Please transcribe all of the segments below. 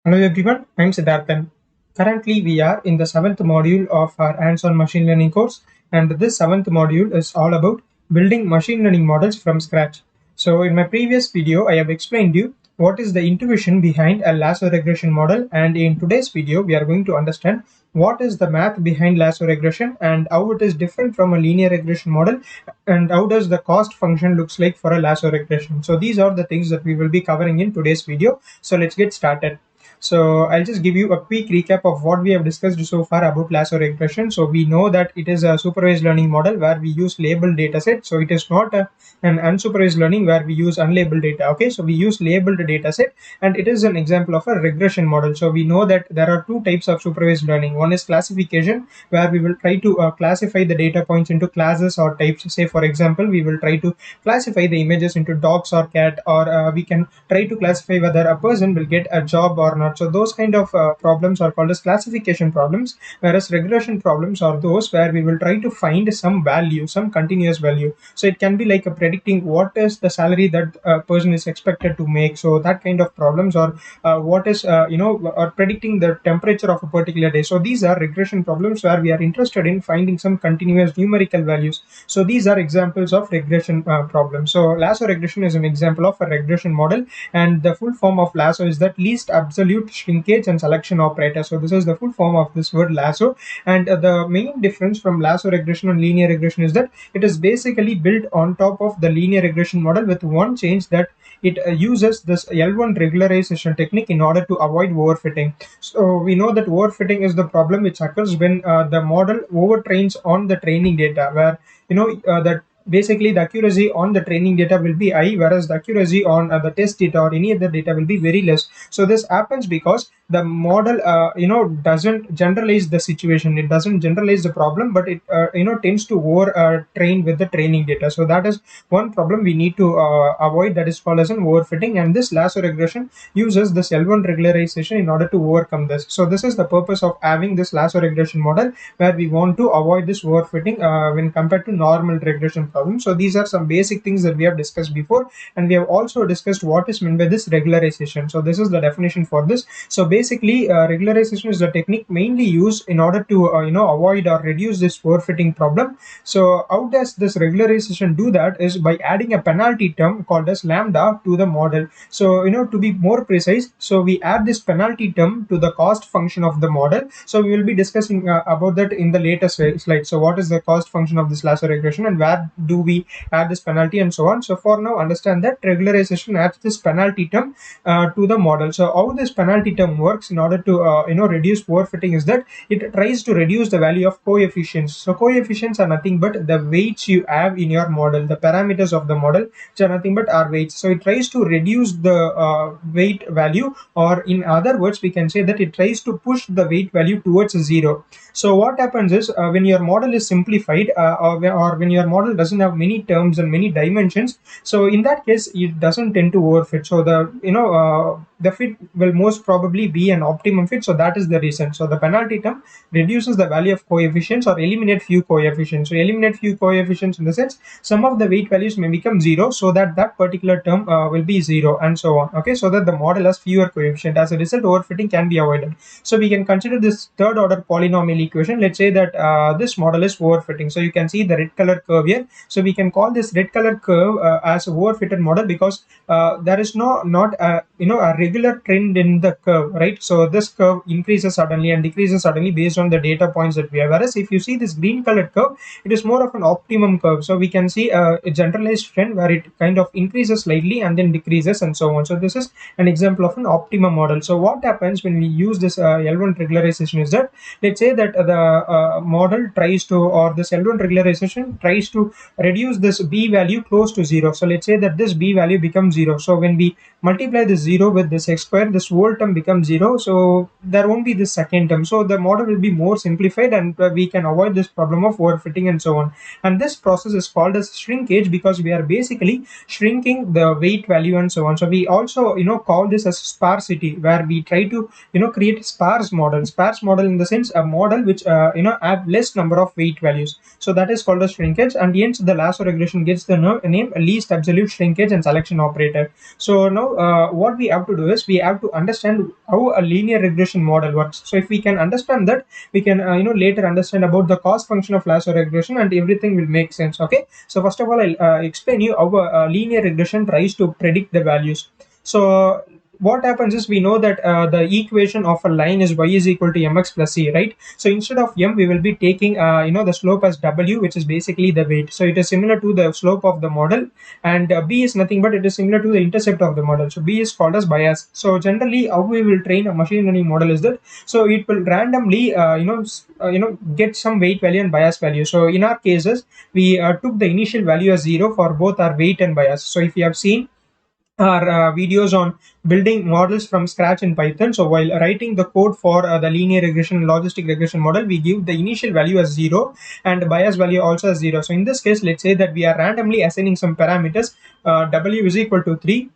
Hello everyone, I'm Siddharthan. Currently, we are in the seventh module of our hands-on machine learning course, and this seventh module is all about building machine learning models from scratch. So, in my previous video, I have explained you what is the intuition behind a lasso regression model, and in today's video, we are going to understand what is the math behind lasso regression and how it is different from a linear regression model, and how does the cost function looks like for a lasso regression. So, these are the things that we will be covering in today's video. So, let's get started. So I'll just give you a quick recap of what we have discussed so far about lasso regression. So we know that it is a supervised learning model where we use labeled data set. So it is not an unsupervised learning where we use unlabeled data. Okay, so we use labeled data set, and it is an example of a regression model. So we know that there are two types of supervised learning. One is classification, where we will try to classify the data points into classes or types. Say for example, we will try to classify the images into dogs or cat, or we can try to classify whether a person will get a job or not. So those kind of problems are called as classification problems, whereas regression problems are those where we will try to find some value, some continuous value. So it can be like a predicting what is the salary that a person is expected to make. So that kind of problems, or what is or predicting the temperature of a particular day. So these are regression problems where we are interested in finding some continuous numerical values. So these are examples of regression problems. So lasso regression is an example of a regression model, and the full form of lasso is that least absolute shrinkage and selection operator. So this is the full form of this word lasso, and the main difference from lasso regression and linear regression is that it is basically built on top of the linear regression model, with one change that it uses this L1 regularization technique in order to avoid overfitting. So we know that overfitting is the problem which occurs when the model overtrains on the training data, where that basically the accuracy on the training data will be high, whereas the accuracy on the test data or any other data will be very less. So this happens because the model doesn't generalize the situation, it doesn't generalize the problem, but it tends to over train with the training data. So that is one problem we need to avoid, that is called as an overfitting, and this lasso regression uses this L1 regularization in order to overcome this. So this is the purpose of having this lasso regression model, where we want to avoid this overfitting when compared to normal regression problems. So these are some basic things that we have discussed before, and we have also discussed what is meant by this regularization. So this is the definition for this. So basically, regularization is the technique mainly used in order to avoid or reduce this overfitting problem. So how does this regularization do that is by adding a penalty term called as lambda to the model. So to be more precise, so we add this penalty term to the cost function of the model. So we will be discussing about that in the later slide. So what is the cost function of this lasso regression, and where do we add this penalty, and so on. So for now, understand that regularization adds this penalty term to the model. So how this penalty term works in order to reduce overfitting is that it tries to reduce the value of coefficients. So coefficients are nothing but the weights you have in your model, the parameters of the model, which are nothing but are weights. So it tries to reduce the weight value, or in other words, we can say that it tries to push the weight value towards zero. So what happens is when your model is simplified, or when your model doesn't have many terms and many dimensions, so in that case it doesn't tend to overfit. So the fit will most probably be an optimum fit. So that is the reason. So the penalty term reduces the value of coefficients or eliminate few coefficients. So eliminate few coefficients in the sense some of the weight values may become zero, so that that particular term will be zero, and so on. Okay, so that the model has fewer coefficient. As a result, overfitting can be avoided. So we can consider this third order polynomial equation. Let's say that this model is overfitting. So you can see the red color curve here. So we can call this red color curve as overfitted model, because there is not a regular trend in the curve, right? So this curve increases suddenly and decreases suddenly based on the data points that we have. Whereas if you see this green colored curve, it is more of an optimum curve. So we can see a generalized trend where it kind of increases slightly and then decreases, and so on. So this is an example of an optimum model. So what happens when we use this L1 regularization is that, let's say that the model tries to, or this L1 regularization tries to reduce this b value close to zero. So let's say that this b value becomes zero. So when we multiply this zero with this x square, this whole term becomes zero. So there won't be this second term. So the model will be more simplified, and we can avoid this problem of overfitting and so on. And this process is called as shrinkage, because we are basically shrinking the weight value and so on. So we also call this as sparsity, where we try to create sparse model. Sparse model in the sense a model which have less number of weight values. So that is called as shrinkage, and hence the lasso regression gets the name least absolute shrinkage and selection operator. So now what we have to do is we have to understand how a linear regression model works. So if we can understand that, we can later understand about the cost function of Lasso regression, and everything will make sense. Okay, so first of all, I'll explain you how a linear regression tries to predict the values. So what happens is we know that the equation of a line is y is equal to mx plus c, right? So instead of m, we will be taking the slope as w, which is basically the weight. So it is similar to the slope of the model, and b is nothing but it is similar to the intercept of the model. So b is called as bias. So generally, how we will train a machine learning model is that, so it will randomly get some weight value and bias value. So in our cases, we took the initial value as 0 for both our weight and bias. So if you have seen our videos on building models from scratch in Python. So while writing the code for the linear regression logistic regression model, we give the initial value as 0 and bias value also as 0. So in this case, let's say that we are randomly assigning some parameters. W is equal to 3,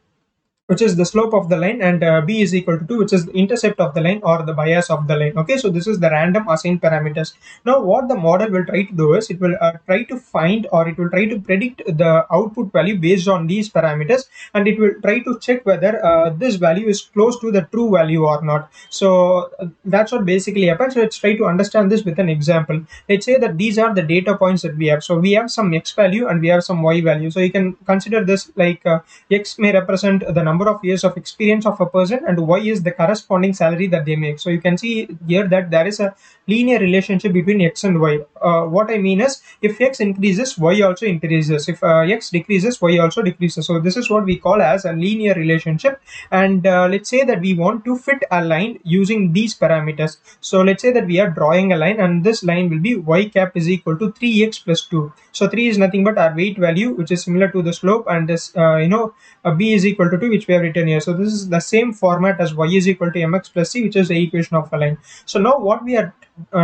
which is the slope of the line, and b is equal to 2, which is the intercept of the line or the bias of the line. Okay, so this is the random assigned parameters. Now what the model will try to do is it will try to find, or it will try to predict the output value based on these parameters, and it will try to check whether this value is close to the true value or not. So that's what basically happens. So let's try to understand this with an example. Let's say that these are the data points that we have. So we have some x value and we have some y value. So you can consider this like x may represent the number of years of experience of a person, and y is the corresponding salary that they make. So you can see here that there is a linear relationship between x and y. What I mean is, if x increases, y also increases. If x decreases, y also decreases. So this is what we call as a linear relationship. And let's say that we want to fit a line using these parameters. So let's say that we are drawing a line, and this line will be y cap is equal to 3x plus 2. So 3 is nothing but our weight value, which is similar to the slope, and this b is equal to 2, which we have written here. So this is the same format as y is equal to mx plus c, which is the equation of a line. So now what we are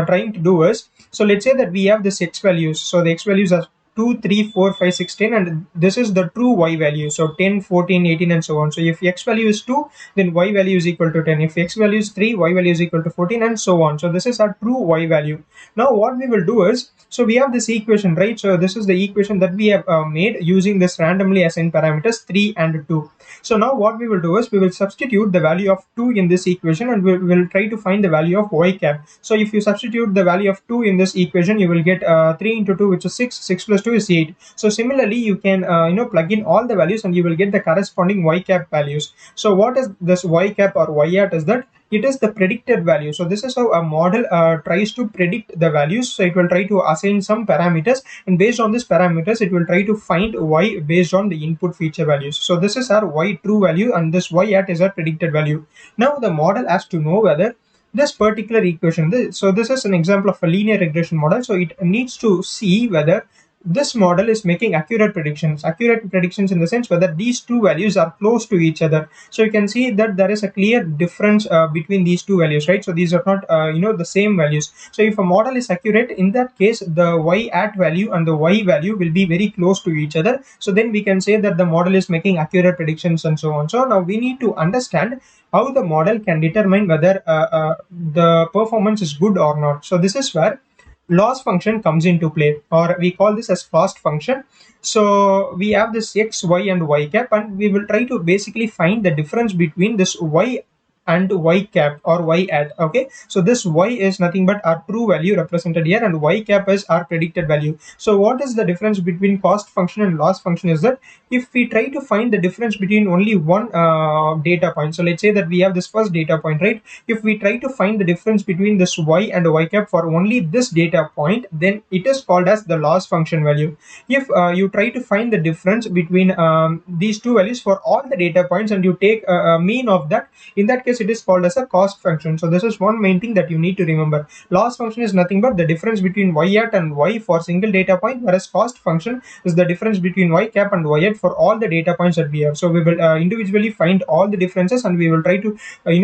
trying to do is, so let's say that we have this x values. So the x values are 2, 3, 4, 5, 6, 10, and this is the true y value. So 10, 14, 18, and so on. So if x value is 2, then y value is equal to 10. If x value is 3, y value is equal to 14, and so on. So this is our true y value. Now what we will do is, so we have this equation, right? So this is the equation that we have made using this randomly assigned parameters 3 and 2. So now what we will do is we will substitute the value of 2 in this equation, and we will try to find the value of y cap. So if you substitute the value of 2 in this equation, you will get 3 into 2, which is 6. 6 plus 2 is 8. So similarly, you can plug in all the values, and you will get the corresponding y cap values. So what is this y cap or y hat is that it is the predicted value. So this is how a model tries to predict the values. So it will try to assign some parameters, and based on these parameters, it will try to find y based on the input feature values. So this is our y true value, and this y hat is our predicted value. Now the model has to know whether this particular equation, so this is an example of a linear regression model. So it needs to see whether this model is making accurate predictions in the sense whether these two values are close to each other. So you can see that there is a clear difference between these two values, right? So these are not the same values. So if a model is accurate, in that case the y at value and the y value will be very close to each other. So then we can say that the model is making accurate predictions and so on. So now we need to understand how the model can determine whether the performance is good or not. So this is where loss function comes into play, or we call this as cost function. So we have this x, y, and y cap, and we will try to basically find the difference between this y and y cap or y hat. Okay, so this y is nothing but our true value represented here, and y cap is our predicted value. So what is the difference between cost function and loss function is that if we try to find the difference between only one data point, so let's say that we have this first data point, right? If we try to find the difference between this y and y cap for only this data point, then it is called as the loss function value. If you try to find the difference between these two values for all the data points, and you take a mean of that, in that case it is called as a cost function. So this is one main thing that you need to remember. Loss function is nothing but the difference between y hat and y for single data point, whereas cost function is the difference between y cap and y hat for all the data points that we have. So we will individually find all the differences, and we will try to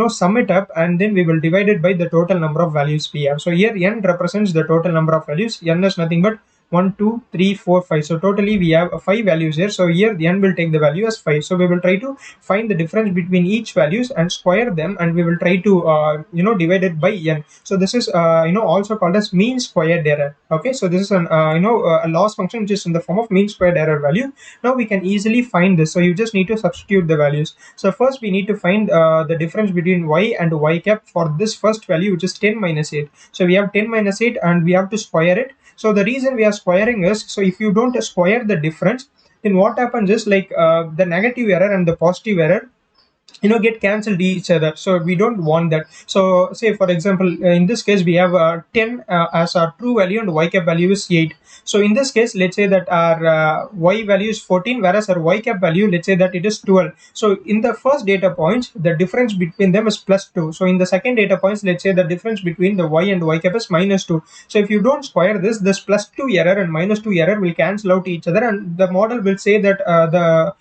sum it up, and then we will divide it by the total number of values we have. So here n represents the total number of values. N is nothing but 1, 2, 3, 4, 5. So totally we have 5 values here. So here the n will take the value as 5. So we will try to find the difference between each values and square them, and we will try to divide it by n. So this is also called as mean squared error. Okay, so this is an a loss function which is in the form of mean squared error value. Now we can easily find this. So you just need to substitute the values. So first we need to find the difference between y and y cap for this first value, which is 10 minus 8. So we have 10 minus 8 and we have to square it. So the reason we are squaring is, so if you don't square the difference, then what happens is like the negative error and the positive error get cancelled each other. So we don't want that. So say for example, in this case we have 10 as our true value and y cap value is 8. So in this case, let's say that our y value is 14, whereas our y cap value, let's say that it is 12. So in the first data points, the difference between them is plus 2. So in the second data points, let's say the difference between the y and y cap is minus 2. So if you don't square this plus 2 error and minus 2 error will cancel out each other, and the model will say that the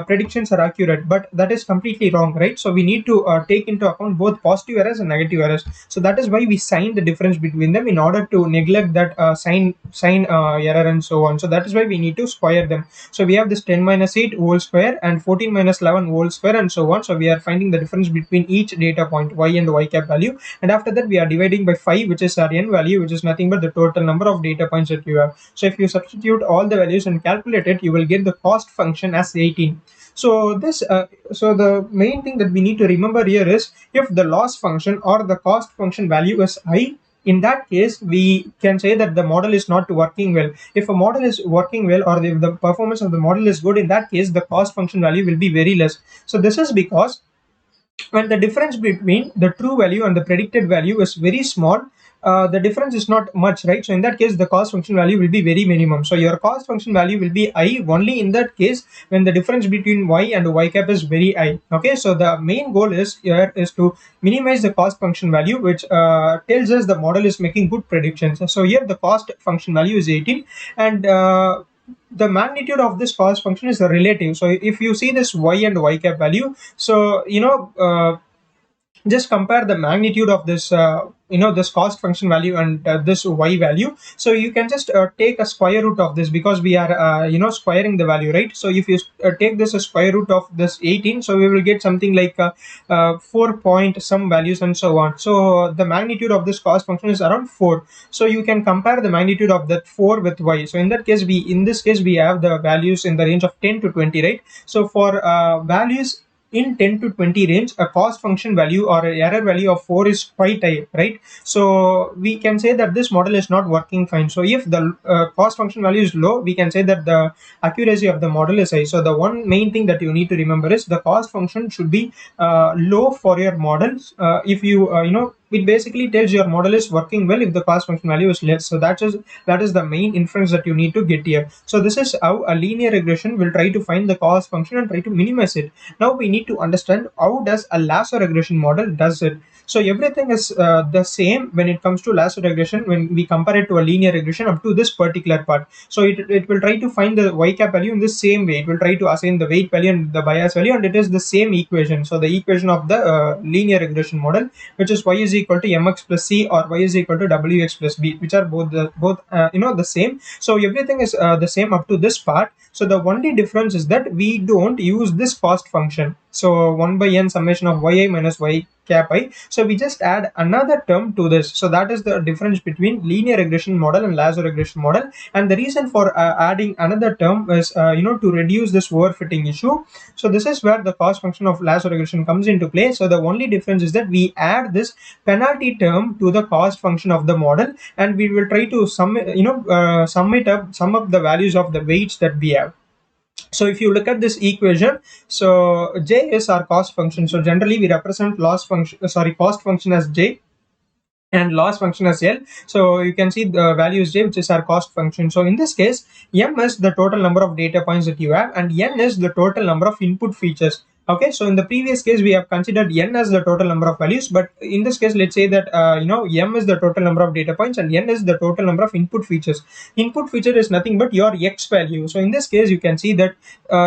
predictions are accurate, but that is completely wrong, right? So we need to take into account both positive errors and negative errors. So that is why we sign the difference between them in order to neglect that sign error and so on. So that is why we need to square them. So we have this 10 minus 8 whole square and 14 minus 11 whole square and so on. So we are finding the difference between each data point, y and y cap value, and after that we are dividing by 5, which is our n value, which is nothing but the total number of data points that you have. So if you substitute all the values and calculate it, you will get the cost function as 18. So the main thing that we need to remember here is, if the loss function or the cost function value is high, in that case we can say that the model is not working well. If a model is working well, or if the performance of the model is good, in that case the cost function value will be very less. So this is because when the difference between the true value and the predicted value is very small, the difference is not much, right? So in that case the cost function value will be very minimum. So your cost function value will be I only in that case when the difference between y and y cap is very high. Okay, so the main goal is here is to minimize the cost function value, which tells us the model is making good predictions. So here the cost function value is 18, and the magnitude of this cost function is relative. So if you see this y and y cap value, so just compare the magnitude of this this cost function value and this y value. So you can just take a square root of this, because we are squaring the value, right? So if you take this a square root of this 18, so we will get something like 4 point some values and so on. So the magnitude of this cost function is around 4. So you can compare the magnitude of that 4 with y. So in this case we have the values in the range of 10 to 20, right? So for values in 10 to 20 range, a cost function value or a error value of 4 is quite high, right? So we can say that this model is not working fine. So if the cost function value is low, we can say that the accuracy of the model is high. So the one main thing that you need to remember is the cost function should be low for your models. If you it basically tells your model is working well if the cost function value is less. So that is the main inference that you need to get here. So this is how a linear regression will try to find the cost function and try to minimize it. Now we need to understand how does a lasso regression model does it. So everything is the same when it comes to lasso regression when we compare it to a linear regression up to this particular part. So it will try to find the y cap value in the same way. It will try to assign the weight value and the bias value, and it is the same equation. So the equation of the linear regression model, which is y is equal to mx plus c or y is equal to wx plus b, which are both the same. So everything is the same up to this part. So the only difference is that we don't use this cost function. So 1 by n summation of yi minus y cap I. So we just add another term to this. So that is the difference between linear regression model and lasso regression model. And the reason for adding another term is to reduce this overfitting issue. So this is where the cost function of lasso regression comes into play. So the only difference is that we add this penalty term to the cost function of the model, and we will try to sum up the values of the weights that we have. So if you look at this equation, so j is our cost function. So generally we represent cost function as j and loss function as L. So you can see the value is j, which is our cost function. So in this case, m is the total number of data points that you have, and n is the total number of input features. Okay, so in the previous case, we have considered n as the total number of values, but in this case, let's say that m is the total number of data points and n is the total number of input features. Input feature is nothing but your x value. So in this case, you can see that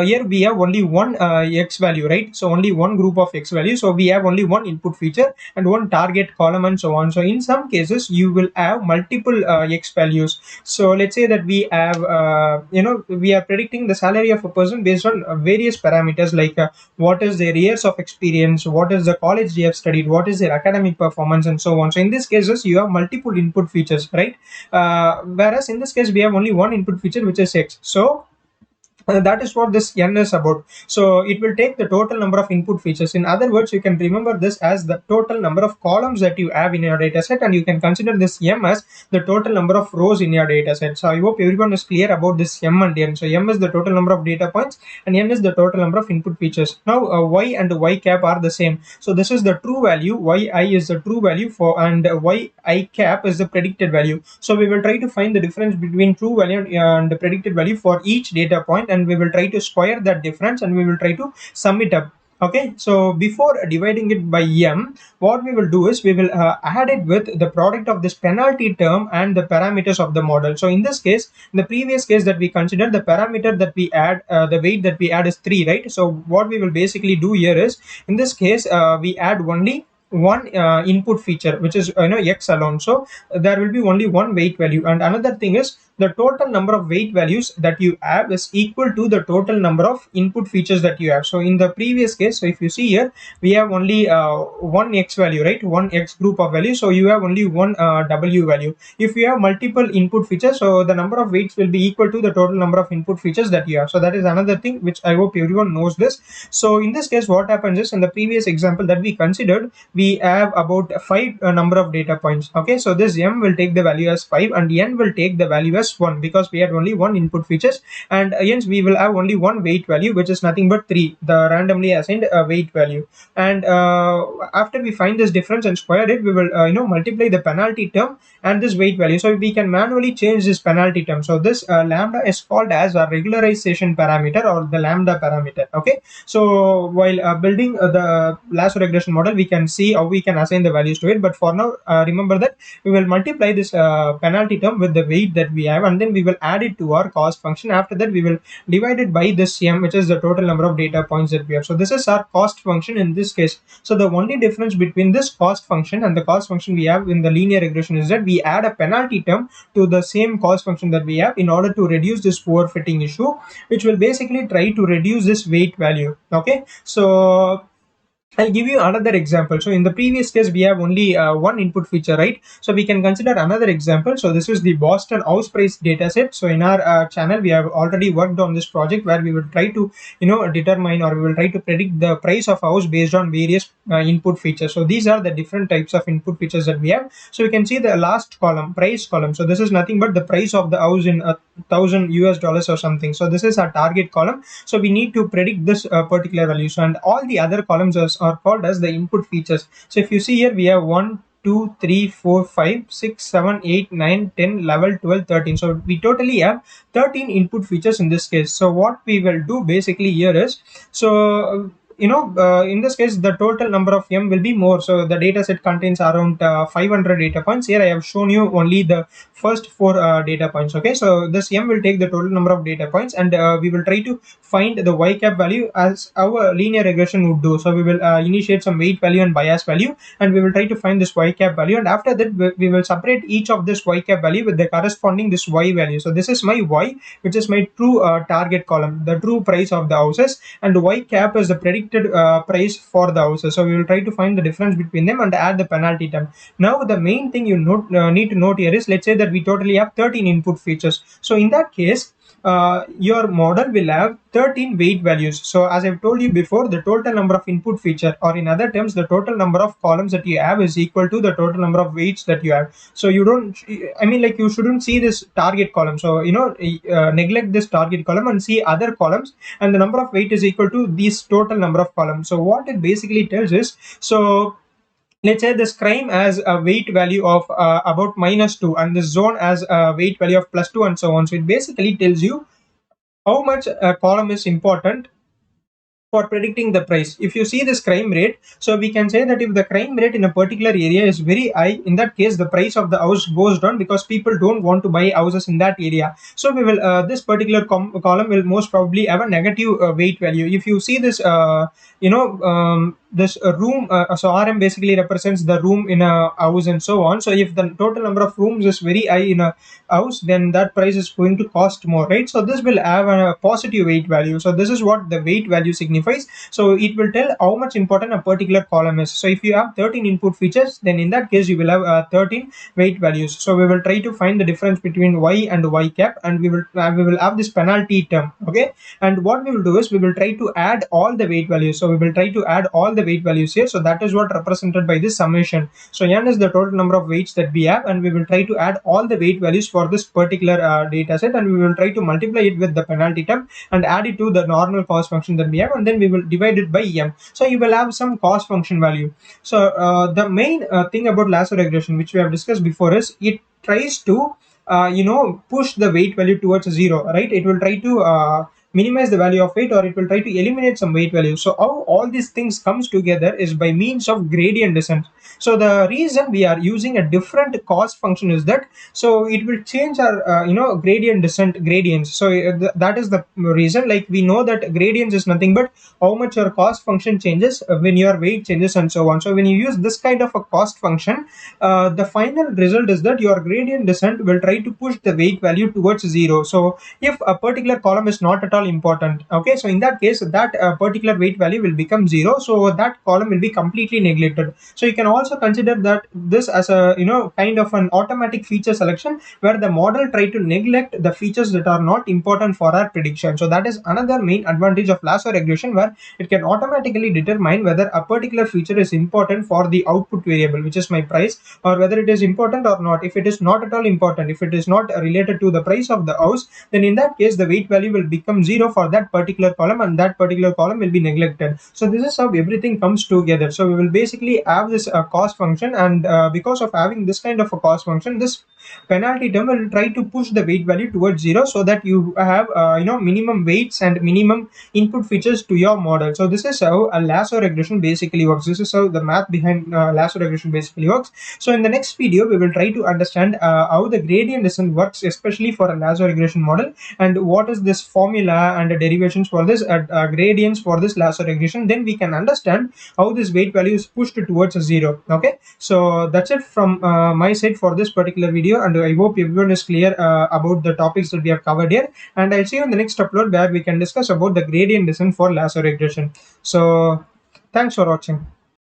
here we have only one x value, right? So only one group of x value. So we have only one input feature and one target column and so on. So in some cases, you will have multiple x values. So let's say that we have, we are predicting the salary of a person based on various parameters like what is their years of experience, what is the college they have studied, what is their academic performance, and so on. So in these cases, you have multiple input features, right? Whereas in this case, we have only one input feature, which is x. So that is what this n is about. So it will take the total number of input features. In other words, you can remember this as the total number of columns that you have in your data set, and you can consider this m as the total number of rows in your data set. So I hope everyone is clear about this m and n. So m is the total number of data points and n is the total number of input features. Now y and y cap are the same. So this is the true value, yi is the true value for, and yi cap is the predicted value. So we will try to find the difference between true value and the predicted value for each data point, and we will try to square that difference and we will try to sum it up. Okay, so before dividing it by m, what we will do is we will add it with the product of this penalty term and the parameters of the model. So in this case, in the previous case that we considered, the parameter that we add, the weight that we add is 3, right? So what we will basically do here is, in this case, we add only one input feature, which is x alone. So there will be only one weight value. And another thing is, the total number of weight values that you have is equal to the total number of input features that you have. So in the previous case, so if you see here, we have only one x value, right? One x group of value. So you have only one w value. If you have multiple input features, so the number of weights will be equal to the total number of input features that you have. So that is another thing which I hope everyone knows this. So in this case, what happens is, in the previous example that we considered, we have about 5 number of data points. Okay, so this m will take the value as 5 and n will take the value as 1, because we had only one input features, and hence we will have only one weight value, which is nothing but 3, the randomly assigned weight value. And after we find this difference and square it, we will multiply the penalty term and this weight value. So we can manually change this penalty term. So this lambda is called as a regularization parameter, or the lambda parameter. Okay, so while building the lasso regression model, we can see how we can assign the values to it. But for now, remember that we will multiply this penalty term with the weight that we have, and then we will add it to our cost function. After that, we will divide it by this m, which is the total number of data points that we have. So this is our cost function in this case. So the only difference between this cost function and the cost function we have in the linear regression is that we add a penalty term to the same cost function that we have in order to reduce this overfitting issue, which will basically try to reduce this weight value. Okay, so I'll give you another example. So in the previous case, we have only one input feature, right? So we can consider another example. So this is the Boston house price data set. So in our channel, we have already worked on this project where we will try to, determine, or we will try to predict the price of house based on various input features. So these are the different types of input features that we have. So we can see the last column, price column. So this is nothing but the price of the house in $1,000 or something. So this is our target column. So we need to predict this particular value. So, and all the other columns are called as the input features. So if you see here, we have 1, 2, 3, 4, 5, 6, 7, 8, 9, 10, 11, 12, 13. So we totally have 13 input features in this case. So what we will do basically here is, so in this case, the total number of m will be more. So the data set contains around 500 data points. Here I have shown you only the first 4 data points. Okay, so this m will take the total number of data points, and we will try to find the y cap value as our linear regression would do. So we will initiate some weight value and bias value, and we will try to find this y cap value, and after that we will separate each of this y cap value with the corresponding this y value. So this is my y, which is my true target column, the true price of the houses, and y cap is the predicted price for the houses. So we will try to find the difference between them and add the penalty term. Now the main thing you need to note here is, let's say that we totally have 13 input features. So in that case, your model will have 13 weight values. So as I've told you before, the total number of input feature, or in other terms, the total number of columns that you have is equal to the total number of weights that you have. So you don't, I mean, like, you shouldn't see this target column. So neglect this target column and see other columns, and the number of weight is equal to this total number of columns. So what it basically tells is, so let's say this crime has a weight value of about -2, and this zone has a weight value of +2, and so on. So it basically tells you how much a column is important for predicting the price. If you see this crime rate, so we can say that if the crime rate in a particular area is very high, in that case the price of the house goes down because people don't want to buy houses in that area. So we will this particular column will most probably have a negative weight value. If you see this this room, so RM basically represents the room in a house and so on. So if the total number of rooms is very high in a house, then that price is going to cost more, right? So this will have a positive weight value. So this is what the weight value signifies. So it will tell how much important a particular column is. So if you have 13 input features, then in that case you will have 13 weight values. So we will try to find the difference between y and y cap, and we will have this penalty term. Okay, and what we will do is we will try to add all the weight values. So we will try to add all the weight values here. So that is what represented by this summation. So n is the total number of weights that we have, and we will try to add all the weight values for this particular data set, and we will try to multiply it with the penalty term and add it to the normal cost function that we have, and then we will divide it by m. So you will have some cost function value. So the main thing about lasso regression, which we have discussed before, is it tries to push the weight value towards 0, right? It will try to minimize the value of weight, or it will try to eliminate some weight value. So how all these things comes together is by means of gradient descent. So the reason we are using a different cost function is that, so it will change our gradient descent gradients. So that is the reason. Like, we know that gradients is nothing but how much your cost function changes when your weight changes and so on. So when you use this kind of a cost function, the final result is that your gradient descent will try to push the weight value towards 0. So if a particular column is not at all important, okay, so in that case that particular weight value will become 0, so that column will be completely neglected. So you can also consider that this as a kind of an automatic feature selection, where the model try to neglect the features that are not important for our prediction. So that is another main advantage of lasso regression, where it can automatically determine whether a particular feature is important for the output variable, which is my price, or whether it is important or not. If it is not at all important, if it is not related to the price of the house, then in that case the weight value will become 0 for that particular column, and that particular column will be neglected. So this is how everything comes together. So we will basically have this cost function, and because of having this kind of a cost function, this penalty term will try to push the weight value towards 0, so that you have minimum weights and minimum input features to your model. So this is how a lasso regression basically works. This is how the math behind lasso regression basically works. So in the next video we will try to understand how the gradient descent works, especially for a lasso regression model, and what is this formula and the derivations for this gradients for this lasso regression. Then we can understand how this weight value is pushed towards 0. Okay, so that's it from my side for this particular video, and I hope everyone is clear about the topics that we have covered here, and I'll see you in the next upload, where we can discuss about the gradient descent for lasso regression. So thanks for watching.